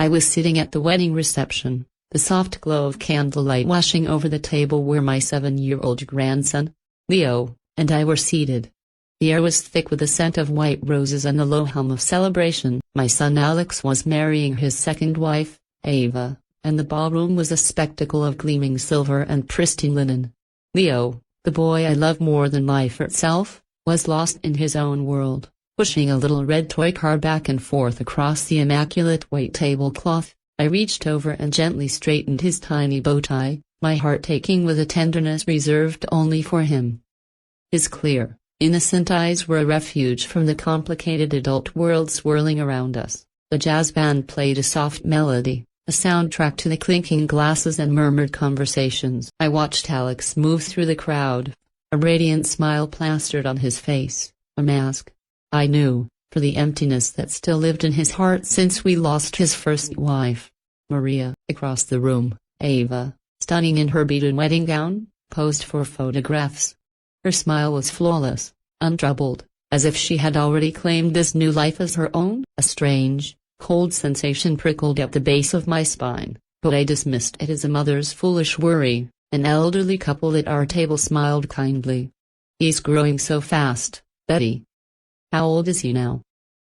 I was sitting at the wedding reception, the soft glow of candlelight washing over the table where my 7-year-old grandson, Leo, and I were seated. The air was thick with the scent of white roses and the low hum of celebration. My son Alex was marrying his second wife, Ava, and the ballroom was a spectacle of gleaming silver and pristine linen. Leo, the boy I love more than life itself, was lost in his own world, pushing a little red toy car back and forth across the immaculate white tablecloth. I reached over and gently straightened his tiny bow tie, my heart aching with a tenderness reserved only for him. His clear, innocent eyes were a refuge from the complicated adult world swirling around us. The jazz band played a soft melody, a soundtrack to the clinking glasses and murmured conversations. I watched Alex move through the crowd, a radiant smile plastered on his face, a mask, I knew, for the emptiness that still lived in his heart since we lost his first wife. Maria, across the room, Ava, stunning in her beaded wedding gown, posed for photographs. Her smile was flawless, untroubled, as if she had already claimed this new life as her own. A strange, cold sensation prickled at the base of my spine, but I dismissed it as a mother's foolish worry. An elderly couple at our table smiled kindly. "He's growing so fast, Betty." "How old is he now?"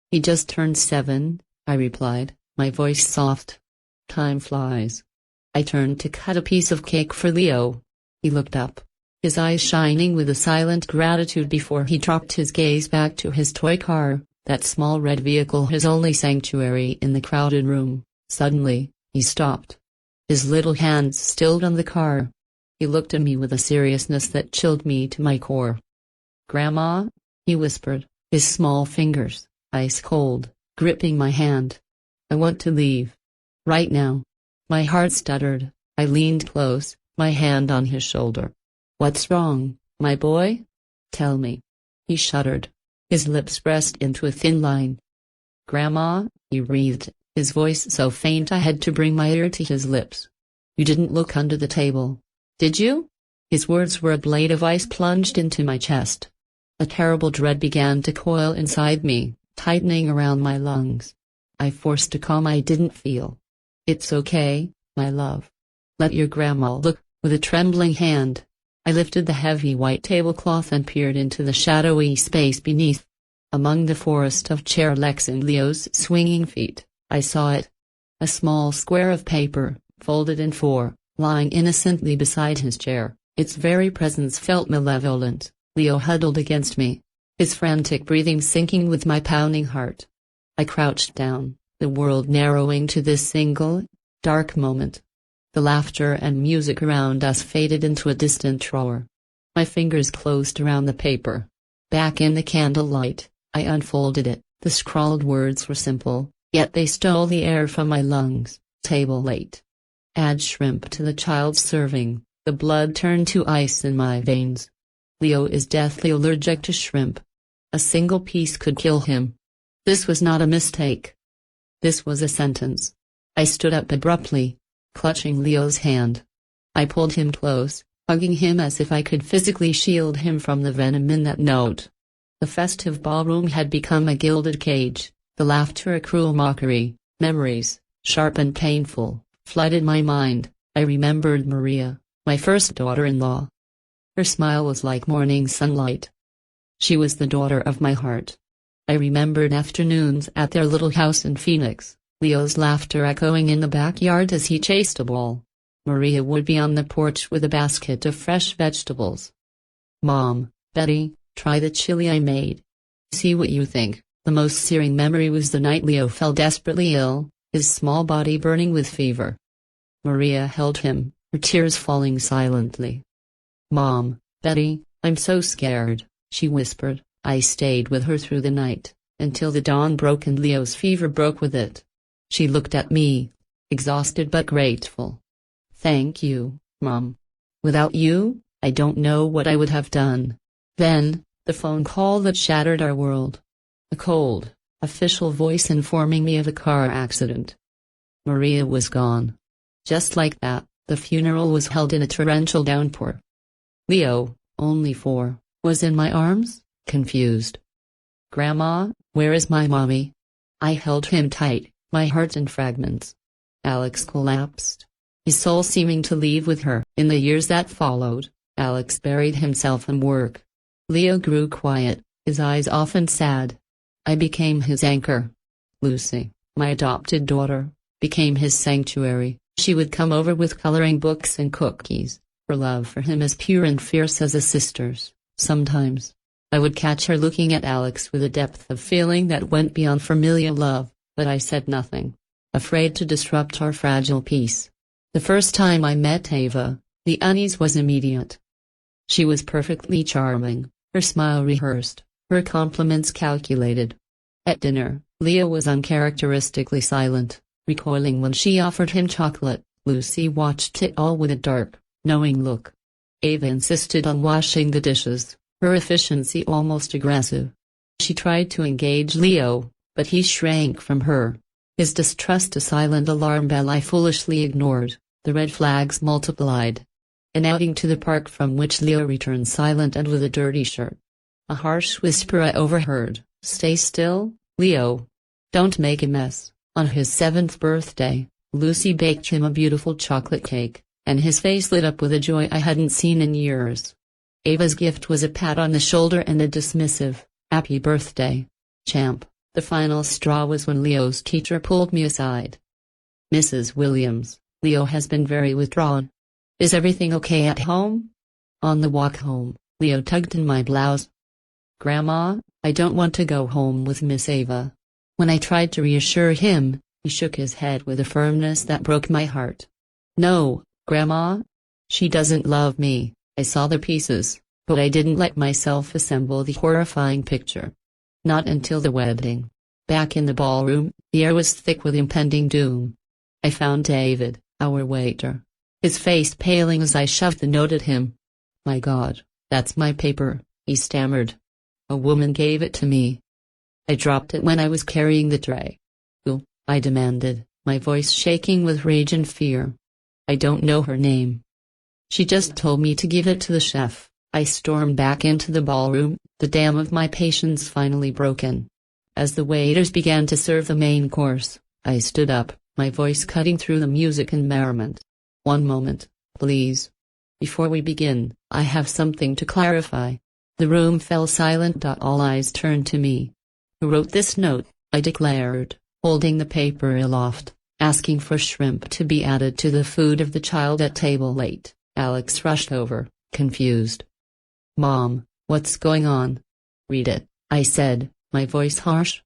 "He just turned 7, I replied, my voice soft. "Time flies." I turned to cut a piece of cake for Leo. He looked up, his eyes shining with a silent gratitude before he dropped his gaze back to his toy car, that small red vehicle, his only sanctuary in the crowded room. Suddenly, he stopped. His little hands stilled on the car. He looked at me with a seriousness that chilled me to my core. "Grandma?" he whispered, his small fingers, ice cold, gripping my hand. "I want to leave. Right now." My heart stuttered. I leaned close, my hand on his shoulder. "What's wrong, my boy? Tell me." He shuddered. His lips pressed into a thin line. "Grandma," he breathed, his voice so faint I had to bring my ear to his lips. "You didn't look under the table, did you?" His words were a blade of ice plunged into my chest. A terrible dread began to coil inside me, tightening around my lungs. I forced a calm I didn't feel. "It's okay, my love. Let your grandma look." With a trembling hand, I lifted the heavy white tablecloth and peered into the shadowy space beneath. Among the forest of chair legs and Leo's swinging feet, I saw it. A small square of paper, folded in 4, lying innocently beside his chair. Its very presence felt malevolent. Leo huddled against me, his frantic breathing syncing with my pounding heart. I crouched down, the world narrowing to this single, dark moment. The laughter and music around us faded into a distant roar. My fingers closed around the paper. Back in the candlelight, I unfolded it. The scrawled words were simple, yet they stole the air from my lungs. "Table late. Add shrimp to the child's serving." The blood turned to ice in my veins. Leo is deathly allergic to shrimp. A single piece could kill him. This was not a mistake. This was a sentence. I stood up abruptly, clutching Leo's hand. I pulled him close, hugging him as if I could physically shield him from the venom in that note. The festive ballroom had become a gilded cage, the laughter a cruel mockery. Memories, sharp and painful, flooded my mind. I remembered Maria, my first daughter-in-law. Her smile was like morning sunlight. She was the daughter of my heart. I remembered afternoons at their little house in Phoenix, Leo's laughter echoing in the backyard as he chased a ball. Maria would be on the porch with a basket of fresh vegetables. "Mom, Betty, try the chili I made. See what you think." The most searing memory was the night Leo fell desperately ill, his small body burning with fever. Maria held him, her tears falling silently. "Mom, Betty, I'm so scared," she whispered. I stayed with her through the night, until the dawn broke and Leo's fever broke with it. She looked at me, exhausted but grateful. "Thank you, Mom. Without you, I don't know what I would have done." Then, the phone call that shattered our world. A cold, official voice informing me of a car accident. Maria was gone. Just like that, the funeral was held in a torrential downpour. Leo, only 4, was in my arms, confused. "Grandma, where is my mommy?" I held him tight, my heart in fragments. Alex collapsed, his soul seeming to leave with her. In the years that followed, Alex buried himself in work. Leo grew quiet, his eyes often sad. I became his anchor. Lucy, my adopted daughter, became his sanctuary. She would come over with coloring books and cookies, her love for him as pure and fierce as a sister's. Sometimes, I would catch her looking at Alex with a depth of feeling that went beyond familial love, but I said nothing, afraid to disrupt our fragile peace. The first time I met Ava, the unease was immediate. She was perfectly charming, her smile rehearsed, her compliments calculated. At dinner, Leo was uncharacteristically silent, recoiling when she offered him chocolate. Lucy watched it all with a dark, knowing look. Ava insisted on washing the dishes, her efficiency almost aggressive. She tried to engage Leo, but he shrank from her. His distrust a silent alarm bell I foolishly ignored. The red flags multiplied. An outing to the park from which Leo returned silent and with a dirty shirt. A harsh whisper I overheard, "Stay still, Leo. Don't make a mess." On his 7th birthday, Lucy baked him a beautiful chocolate cake, and his face lit up with a joy I hadn't seen in years. Ava's gift was a pat on the shoulder and a dismissive, "Happy birthday, champ." The final straw was when Leo's teacher pulled me aside. "Mrs. Williams, Leo has been very withdrawn. Is everything okay at home?" On the walk home, Leo tugged in my blouse. "Grandma, I don't want to go home with Miss Ava." When I tried to reassure him, he shook his head with a firmness that broke my heart. "No, Grandma. She doesn't love me." I saw the pieces, but I didn't let myself assemble the horrifying picture. Not until the wedding. Back in the ballroom, the air was thick with impending doom. I found David, our waiter, his face paling as I shoved the note at him. "My God, that's my paper," he stammered. "A woman gave it to me." I dropped it when I was carrying the tray. "Who?" I demanded, my voice shaking with rage and fear. "I don't know her name. She just told me to give it to the chef." I stormed back into the ballroom, the dam of my patience finally broken. As the waiters began to serve the main course, I stood up, my voice cutting through the music and merriment. "One moment, please. Before we begin, I have something to clarify." The room fell silent. All eyes turned to me. "Who wrote this note?" I declared, holding the paper aloft, asking for shrimp to be added to the food of the child at table late. Alex rushed over, confused. "Mom, what's going on?" "Read it," I said, my voice harsh.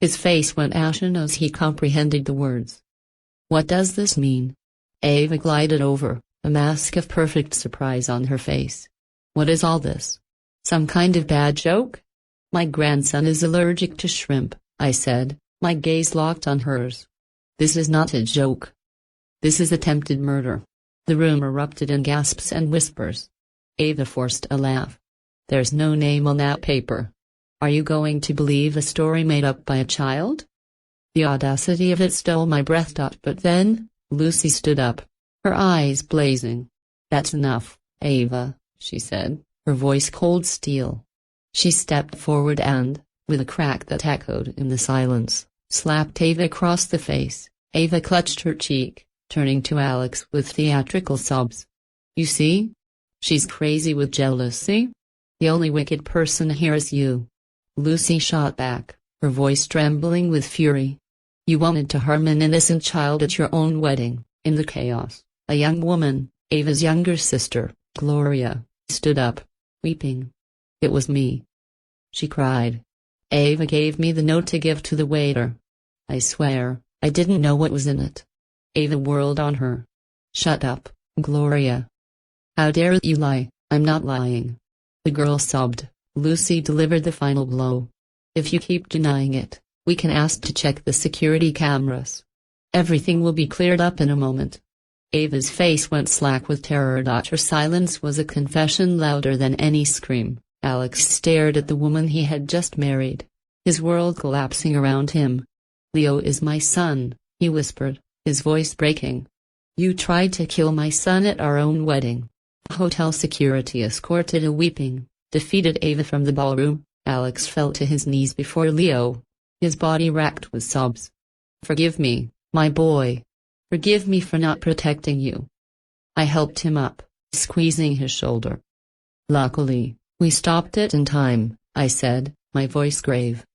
His face went ashen as he comprehended the words. "What does this mean?" Ava glided over, a mask of perfect surprise on her face. "What is all this? Some kind of bad joke?" "My grandson is allergic to shrimp," I said, my gaze locked on hers. "This is not a joke. This is attempted murder." The room erupted in gasps and whispers. Ava forced a laugh. "There's no name on that paper. Are you going to believe a story made up by a child?" The audacity of it stole my breath. But then, Lucy stood up, her eyes blazing. "That's enough, Ava," she said, her voice cold steel. She stepped forward and, with a crack that echoed in the silence, slapped Ava across the face. Ava clutched her cheek, turning to Alex with theatrical sobs. "You see? She's crazy with jealousy. The only wicked person here is you." Lucy shot back, her voice trembling with fury. "You wanted to harm an innocent child at your own wedding." In the chaos, a young woman, Ava's younger sister, Gloria, stood up, weeping. "It was me," she cried. "Ava gave me the note to give to the waiter. I swear, I didn't know what was in it." Ava whirled on her. "Shut up, Gloria. How dare you lie?" "I'm not lying." The girl sobbed. Lucy delivered the final blow. "If you keep denying it, we can ask to check the security cameras. Everything will be cleared up in a moment." Ava's face went slack with terror. Her silence was a confession louder than any scream. Alex stared at the woman he had just married, his world collapsing around him. "Leo is my son," he whispered, his voice breaking. "You tried to kill my son at our own wedding." Hotel security escorted a weeping, defeated Ava from the ballroom. Alex fell to his knees before Leo, his body racked with sobs. "Forgive me, my boy. Forgive me for not protecting you." I helped him up, squeezing his shoulder. "Luckily, we stopped it in time," I said, my voice grave.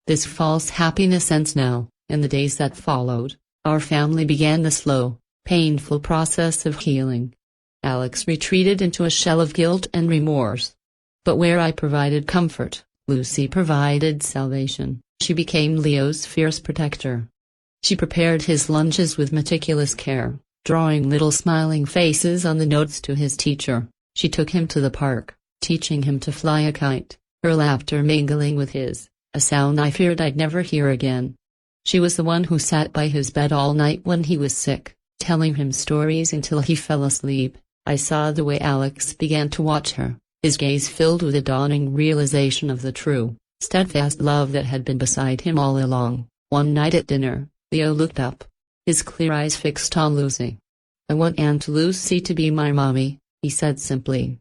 This false happiness ends now. In the days that followed, our family began the slow, painful process of healing. Alex retreated into a shell of guilt and remorse. But where I provided comfort, Lucy provided salvation. She became Leo's fierce protector. She prepared his lunches with meticulous care, drawing little smiling faces on the notes to his teacher. She took him to the park, teaching him to fly a kite, her laughter mingling with his, a sound I feared I'd never hear again. She was the one who sat by his bed all night when he was sick, telling him stories until he fell asleep. I saw the way Alex began to watch her, his gaze filled with a dawning realization of the true, steadfast love that had been beside him all along. One night at dinner, Leo looked up, his clear eyes fixed on Lucy. "I want Aunt Lucy to be my mommy," he said simply.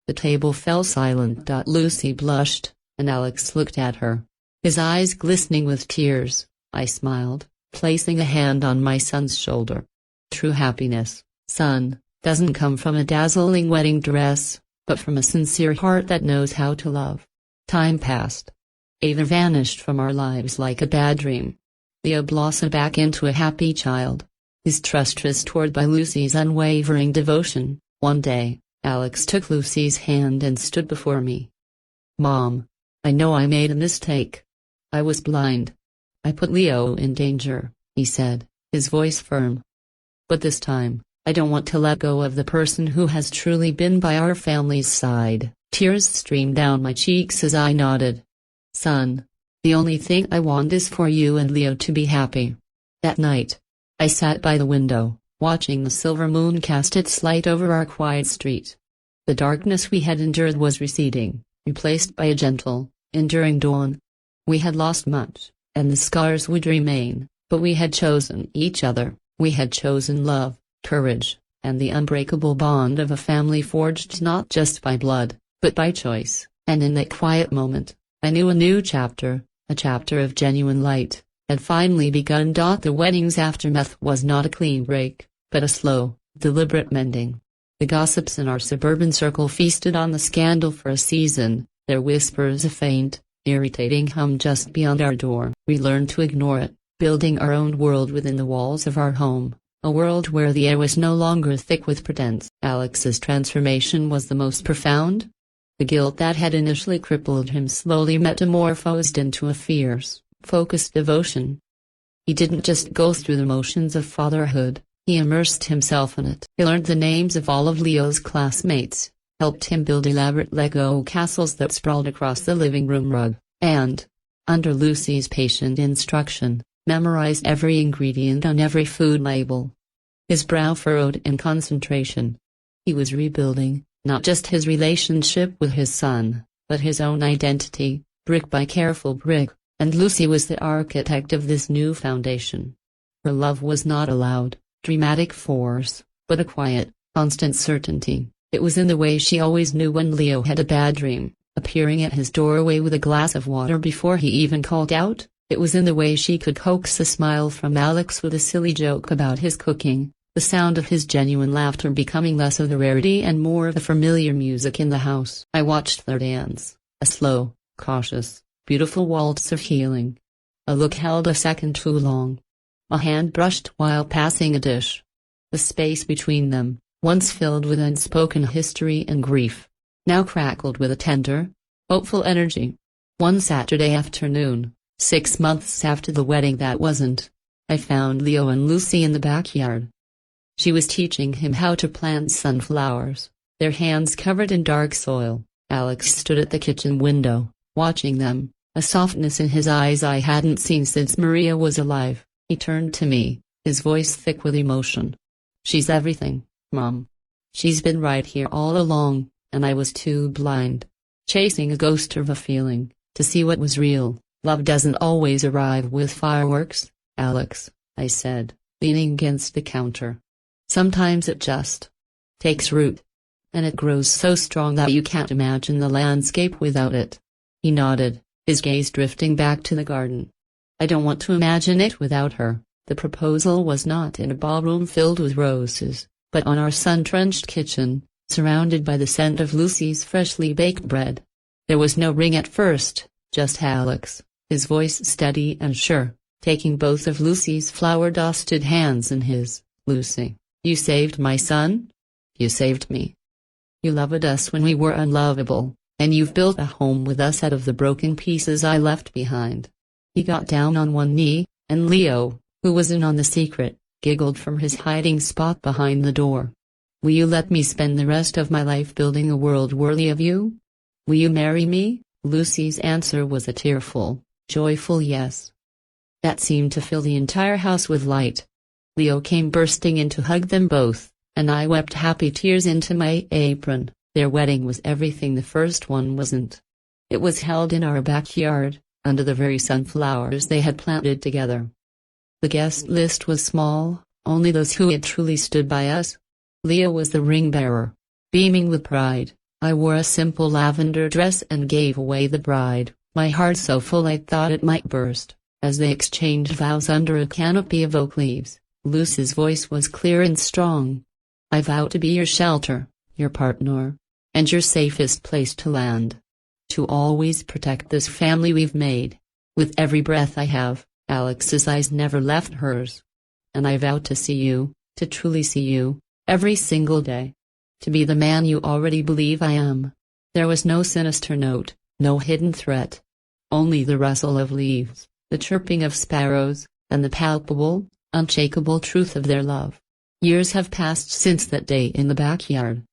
The table fell silent. Lucy blushed, and Alex looked at her, his eyes glistening with tears. I smiled, placing a hand on my son's shoulder. "True happiness, son, doesn't come from a dazzling wedding dress, but from a sincere heart that knows how to love." Time passed. Ava vanished from our lives like a bad dream. Leo blossomed back into a happy child, his trust restored by Lucy's unwavering devotion. One day, Alex took Lucy's hand and stood before me. "Mom, I know I made a mistake. I was blind. I put Leo in danger," he said, his voice firm. "But this time, I don't want to let go of the person who has truly been by our family's side." Tears streamed down my cheeks as I nodded. "Son, the only thing I want is for you and Leo to be happy." That night, I sat by the window, watching the silver moon cast its light over our quiet street. The darkness we had endured was receding, replaced by a gentle, enduring dawn. We had lost much, and the scars would remain, but we had chosen each other. We had chosen love, courage, and the unbreakable bond of a family forged not just by blood, but by choice. And in that quiet moment, I knew a new chapter, a chapter of genuine light, had finally begun. The wedding's aftermath was not a clean break, but a slow, deliberate mending. The gossips in our suburban circle feasted on the scandal for a season, their whispers a faint, irritating hum just beyond our door. We learned to ignore it, building our own world within the walls of our home, a world where the air was no longer thick with pretense. Alex's transformation was the most profound. The guilt that had initially crippled him slowly metamorphosed into a fierce, focused devotion. He didn't just go through the motions of fatherhood, he immersed himself in it. He learned the names of all of Leo's classmates, helped him build elaborate Lego castles that sprawled across the living room rug, and, under Lucy's patient instruction, memorized every ingredient on every food label. His brow furrowed in concentration. He was rebuilding, not just his relationship with his son, but his own identity, brick by careful brick, and Lucy was the architect of this new foundation. Her love was not a loud, dramatic force, but a quiet, constant certainty. It was in the way she always knew when Leo had a bad dream, appearing at his doorway with a glass of water before he even called out. It was in the way she could coax a smile from Alex with a silly joke about his cooking, the sound of his genuine laughter becoming less of the rarity and more of the familiar music in the house. I watched their dance, a slow, cautious, beautiful waltz of healing. A look held a second too long. A hand brushed while passing a dish. The space between them, once filled with unspoken history and grief, now crackled with a tender, hopeful energy. One Saturday afternoon, 6 months after the wedding that wasn't, I found Leo and Lucy in the backyard. She was teaching him how to plant sunflowers, their hands covered in dark soil. Alex stood at the kitchen window, watching them, a softness in his eyes I hadn't seen since Maria was alive. He turned to me, his voice thick with emotion. "She's everything, Mom. She's been right here all along, and I was too blind, chasing a ghost of a feeling, to see what was real." "Love doesn't always arrive with fireworks, Alex," I said, leaning against the counter. "Sometimes it just takes root. And it grows so strong that you can't imagine the landscape without it." He nodded, his gaze drifting back to the garden. "I don't want to imagine it without her. The proposal was not in a ballroom filled with roses, but on our sun-drenched kitchen, surrounded by the scent of Lucy's freshly baked bread. There was no ring at first, just Alex, his voice steady and sure, taking both of Lucy's flour-dusted hands in his. "Lucy, you saved my son? You saved me. You loved us when we were unlovable, and you've built a home with us out of the broken pieces I left behind." He got down on one knee, and Leo, who was in on the secret, giggled from his hiding spot behind the door. "Will you let me spend the rest of my life building a world worthy of you? Will you marry me?" Lucy's answer was a tearful, joyful yes. That seemed to fill the entire house with light. Leo came bursting in to hug them both, and I wept happy tears into my apron. Their wedding was everything the first one wasn't. It was held in our backyard, under the very sunflowers they had planted together. The guest list was small, only those who had truly stood by us. Leo was the ring-bearer. Beaming with pride, I wore a simple lavender dress and gave away the bride, my heart so full I thought it might burst, as they exchanged vows under a canopy of oak leaves. Lucy's voice was clear and strong. "I vow to be your shelter, your partner, and your safest place to land. To always protect this family we've made. With every breath I have." Alex's eyes never left hers. "And I vow to see you, to truly see you, every single day. To be the man you already believe I am." There was no sinister note, no hidden threat. Only the rustle of leaves, the chirping of sparrows, and the palpable, unshakable truth of their love. Years have passed since that day in the backyard.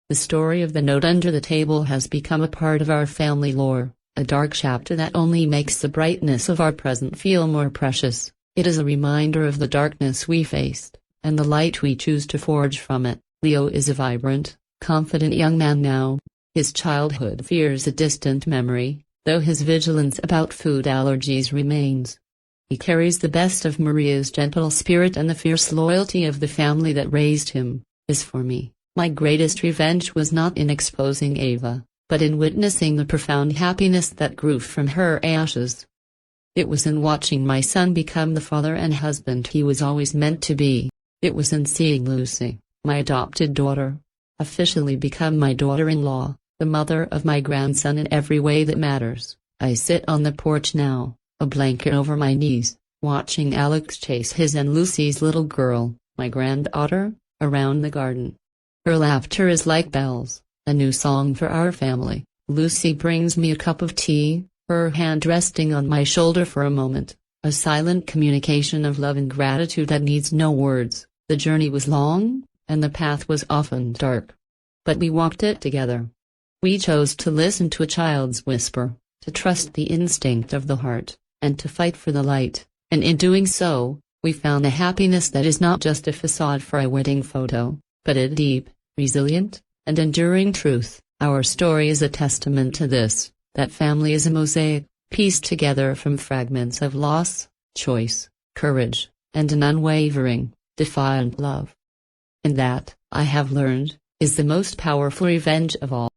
The story of the note under the table has become a part of our family lore, a dark chapter that only makes the brightness of our present feel more precious. It is a reminder of the darkness we faced, and the light we choose to forge from it. Leo is a vibrant, confident young man now. His childhood fears a distant memory, though his vigilance about food allergies remains. He carries the best of Maria's gentle spirit and the fierce loyalty of the family that raised him. As for me, my greatest revenge was not in exposing Ava, but in witnessing the profound happiness that grew from her ashes. It was in watching my son become the father and husband he was always meant to be. It was in seeing Lucy, my adopted daughter, officially become my daughter-in-law, the mother of my grandson in every way that matters. I sit on the porch now, a blanket over my knees, watching Alex chase his and Lucy's little girl, my granddaughter, around the garden. Her laughter is like bells, a new song for our family. Lucy brings me a cup of tea, her hand resting on my shoulder for a moment, a silent communication of love and gratitude that needs no words. The journey was long, and the path was often dark. But we walked it together. We chose to listen to a child's whisper, to trust the instinct of the heart, and to fight for the light, and in doing so, we found a happiness that is not just a facade for a wedding photo, but a deep, resilient, and enduring truth. Our story is a testament to this, that family is a mosaic, pieced together from fragments of loss, choice, courage, and an unwavering, defiant love. And that, I have learned, is the most powerful revenge of all.